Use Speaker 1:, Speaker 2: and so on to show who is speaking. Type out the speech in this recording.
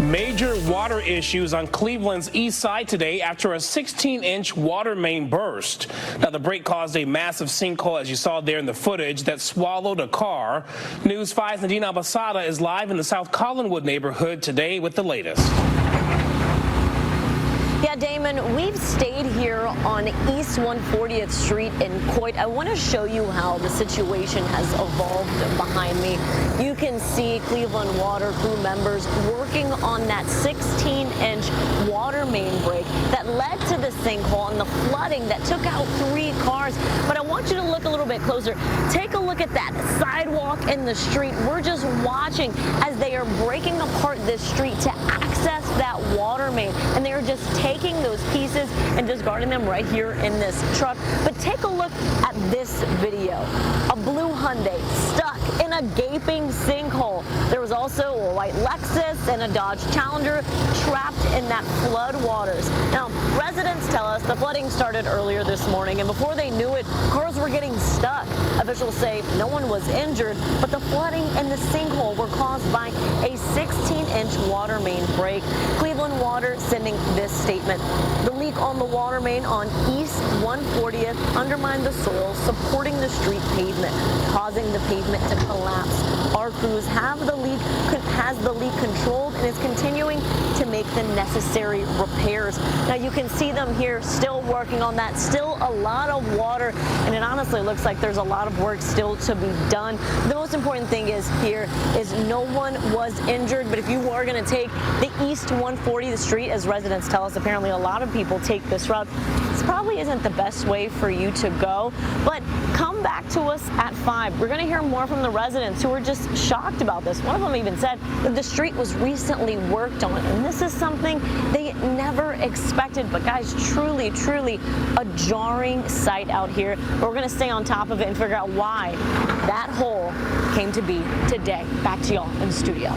Speaker 1: Major water issues on Cleveland's east side today after a 16-inch water main burst. Now, the break caused a massive sinkhole, as you saw there in the footage, that swallowed a car. News 5's Nadine Abasada is live in the South Collinwood neighborhood today with the latest.
Speaker 2: Yeah, Damon, we've stayed here on East 140th Street in Coit. I want to show you how the situation has evolved behind me. You can see Cleveland Water crew members working on that 16-inch water main break that led to the sinkhole and the flooding that took out 3 cars. But I want you to look a little bit closer. Take a look at that sidewalk in the street. We're just watching as they are breaking apart this street to access that water main, and they are just taking those pieces and discarding them right here in this truck. But take a look at this video. A blue Hyundai stuck in a gaping sinkhole. There was also a white Lexus and a Dodge Challenger trapped in that flood waters. Now, residents tell us the flooding started earlier this morning, and before they knew it, cars were getting stuck. Officials say no one was injured, but the flooding and the sinkhole were caused by a 16-inch water main break. Cleveland Water sending this statement. The leak on the water main on East 140th undermined the soil supporting the street pavement, causing the pavement to collapse. Our crews has the leak controlled and is continuing to make the necessary repairs. Now you can see them here still working on that. Still a lot of water, and it honestly looks like there's a lot of work still to be done. The most important thing is no one was injured, but if you are going to take the East 140th Street, as residents tell us, apparently a lot of people take this route. This probably isn't the best way for you to go, but come back to us at 5. We're going to hear more from the residents who are just shocked about this. One of them even said that the street was recently worked on, and this is something they never expected. But guys, truly a jarring sight out here. But we're going to stay on top of it and figure out why that hole came to be today. Back to y'all in the studio.